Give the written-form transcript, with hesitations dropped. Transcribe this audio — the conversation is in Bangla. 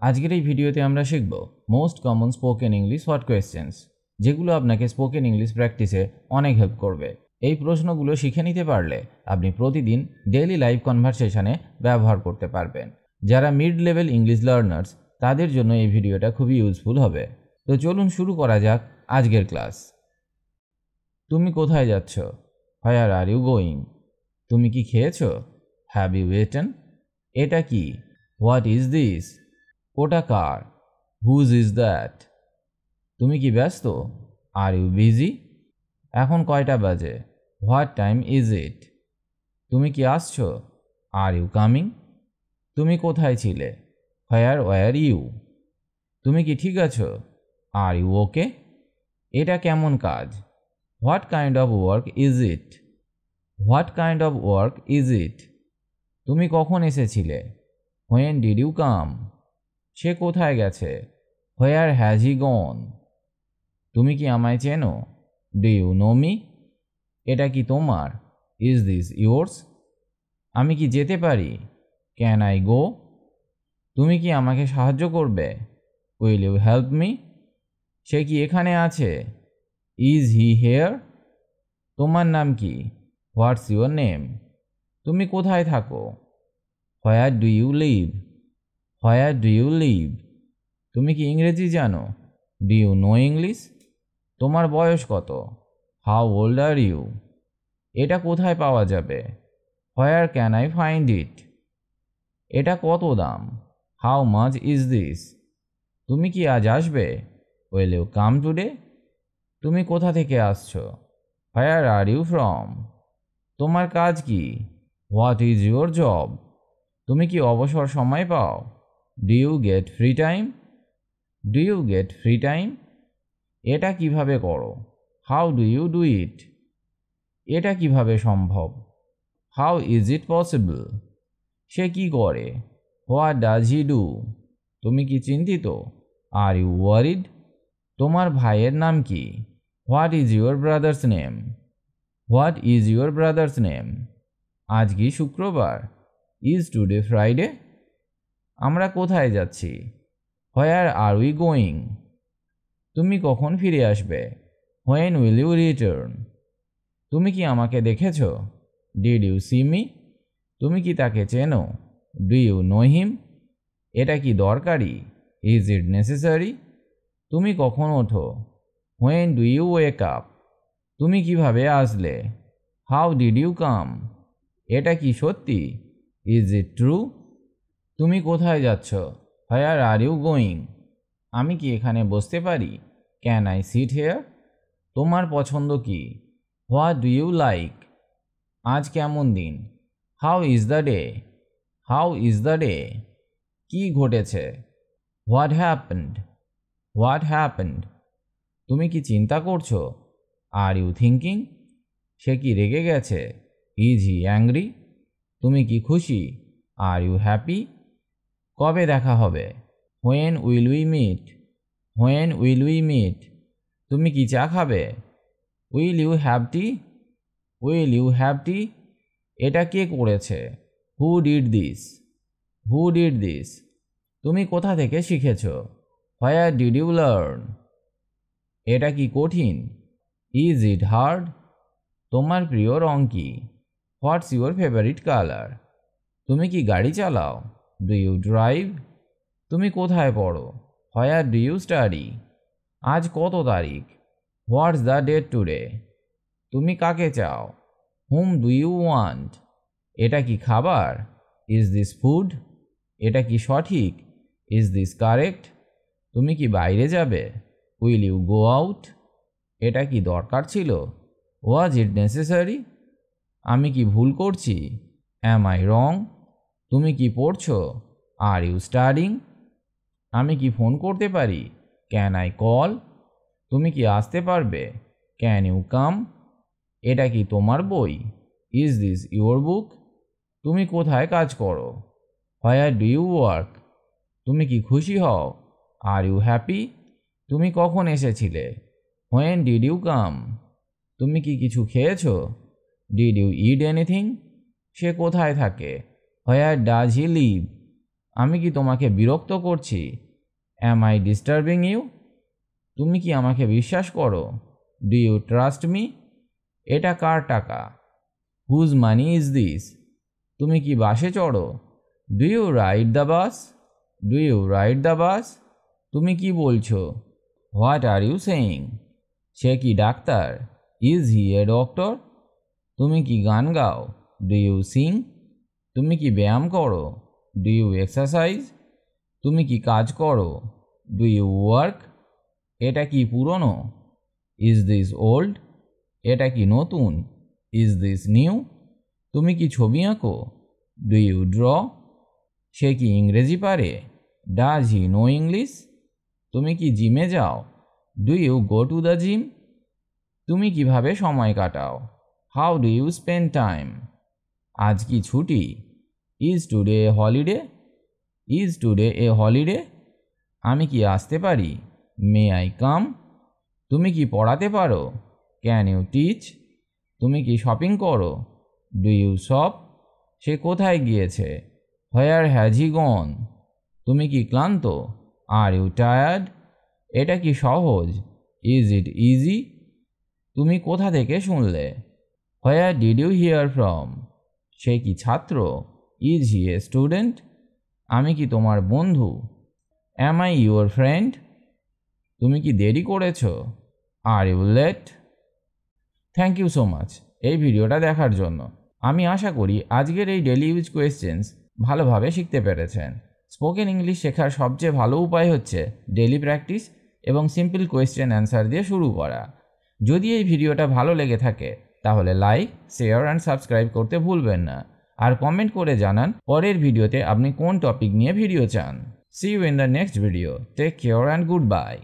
আজকের এই ভিডিওতে আমরা শিখব most common spoken English word questions, যেগুলো আপনাকে স্পোকেন ইংলিশ প্র্যাকটিসে অনেক হেল্প করবে। এই প্রশ্নগুলো শিখে নিতে পারলে আপনি প্রতিদিন ডেইলি লাইভ কনভারসেশনে ব্যবহার করতে পারবেন। যারা মিড লেভেল ইংলিশ লার্নার্স তাদের জন্য এই ভিডিওটা খুবই ইউজফুল হবে। তো চলুন শুরু করা যাক আজকের ক্লাস। তুমি কোথায় যাচ্ছ? Where are you going? তুমি কি খেয়েছো? Have you eaten? এটা কি? What is this? ওটা কার? Whose is that? তুমি কি ব্যস্ত? Are you busy? এখন কয়টা বাজে? What time is it? তুমি কি আসছো? Are you coming? তুমি কোথায় ছিলে? Where were you? তুমি কি ঠিক আছো? Are you okay? এটা কেমন কাজ? What kind of work is it? What kind of work is it? তুমি কখন এসেছিলে? When did you come? সে কোথায় গেছে? Where has he gone? তুমি কি আমায় চেনো? Do you know me? এটা কি তোমার? Is this yours? আমি কি যেতে পারি? Can I go? তুমি কি আমাকে সাহায্য করবে? Will you help me? সে কি এখানে আছে? Is he here? তোমার নাম কি? What's your name? তুমি কোথায় থাকো? Where do you live? Where do you live? তুমি কি ইংরেজি জানো? Do you know English? তোমার বয়স কত? How old are you? এটা কোথায় পাওয়া যাবে? Where can I find it? এটা কত দাম? How much is this? তুমি কি আজ আসবে? Will you come today? তুমি কোথা থেকে আসছো? Where are you from? তোমার কাজ কি? What is your job? তুমি কি অবসর সময় পাও? Do you get free time? Do you get free time? এটা কিভাবে করো? How do you do it? এটা কিভাবে সম্ভব? How is it possible? সে কি করে? What does he do? তুমি কি চিন্তিত? Are you worried? তোমার ভাইয়ের নাম কি? What is your brother's name? What is your brother's name? আজ কি শুক্রবার? Is today Friday? আমরা কোথায় যাচ্ছি? Where are we going? তুমি কখন ফিরে আসবে? When will you return? তুমি কি আমাকে দেখেছো? Did you see me? তুমি কি তাকে চেনো? Do you know him? এটা কি দরকারি? Is it necessary? তুমি কখন ওঠো? When do you wake up? তুমি কিভাবে আসলে? How did you come? এটা কি সত্যি? Is it true? তুমি কোথায় যাচ্ছ? Where are you going? আমি কি এখানে বসতে পারি? Can I sit here? তোমার পছন্দ কি? What do you like? আজ কেমন দিন? How is the day? How is the day? কি ঘটেছে? What happened? What happened? তুমি কি চিন্তা করছো? Are you thinking? সে কি রেগে গেছে? Is he angry? তুমি কি খুশি? Are you happy? কবে দেখা হবে? When will we meet? When will we meet? তুমি কি চা খাবে? Will you have tea? Will you have tea? এটা কে করেছে? Who did this? Who did this? তুমি কোথা থেকে শিখেছ? Where did you learn? এটা কি কঠিন? Is it hard? তোমার প্রিয় রং কি? What's your favourite colour? তুমি কি গাড়ি চালাও? Do you drive? তুমি কোথায় পড়ো? Where do you study? আজ কত তারিখ? What's the date today? তুমি কাকে চাও? Whom do you want? এটা কি খাবার? Is this food? এটা কি সঠিক? Is this correct? তুমি কি বাইরে যাবে? Will you go out? এটা কি দরকার ছিল? Was it necessary? আমি কি ভুল করছি? Am I wrong? তুমি কি পড়ছো? Are you studying? আমি কি ফোন করতে পারি? Can I call? তুমি কি আসতে পারবে? Can you come? এটা কি তোমার বই? Is this your book? তুমি কোথায় কাজ করো? Where do you work? তুমি কি খুশি হও? Are you happy? তুমি কখন এসেছিলে? When did you come? তুমি কি কিছু খেয়েছো? Did you eat anything? সে কোথায় থাকে? Where does he live? আমি কি তোমাকে বিরক্ত করছি? Am I disturbing you? তুমি কি আমাকে বিশ্বাস করো? Do you trust me? এটা কার টাকা? Whose money is this? তুমি কি বাসে চড়ো? Do you ride the bus? Do you ride the bus? তুমি কি বলছো? What are you saying? সে কি ডাক্তার? Is he a doctor? তুমি কি গান গাও? Do you sing? তুমি কি ব্যায়াম করো? Do you exercise? তুমি কি কাজ করো? Do you work? এটা কি পুরনো? Is this old? এটা কি নতুন? Is this new? তুমি কি ছবি আঁকো? Do you draw? সে কি ইংরেজি পারে? Does he know English? তুমি কি জিমে যাও? Do you go to the gym? তুমি কিভাবে সময় কাটাও? How do you spend time? আজ কি ছুটি? Is today a holiday? Is today a holiday? আমি কি আসতে পারি? May I come? তুমি কি পড়াতে পারো? Can you teach? তুমি কি শপিং করো? Do you shop? সে কোথায় গিয়েছে? Where has he gone? তুমি কি ক্লান্ত? Are you tired? এটা কি সহজ? Is it easy? তুমি কোথা থেকে শুনলে? Where did you hear from? সে কি ছাত্র? Is he a student? আমি কি তোমার বন্ধু? Am I your friend? তুমি কি দেরি করেছো? Are you late? Thank you so much এই ভিডিওটা দেখার জন্য। আমি আশা করি আজকের এই ডেলি ইউজ কোয়েশ্চেন্স ভালোভাবে শিখতে পেরেছেন। স্পোকেন ইংলিশ শেখার সবচেয়ে ভালো উপায় হচ্ছে ডেলি প্র্যাকটিস এবং সিম্পল কোয়েশ্চেন অ্যান্সার দিয়ে শুরু করা। যদি এই ভিডিওটা ভালো লেগে থাকে তাহলে লাইক, শেয়ার অ্যান্ড সাবস্ক্রাইব করতে ভুলবেন না। আর কমেন্ট করে জানান পরের ভিডিওতে আপনি কোন টপিক নিয়ে ভিডিও চান। See you in the next video. Take care and good bye.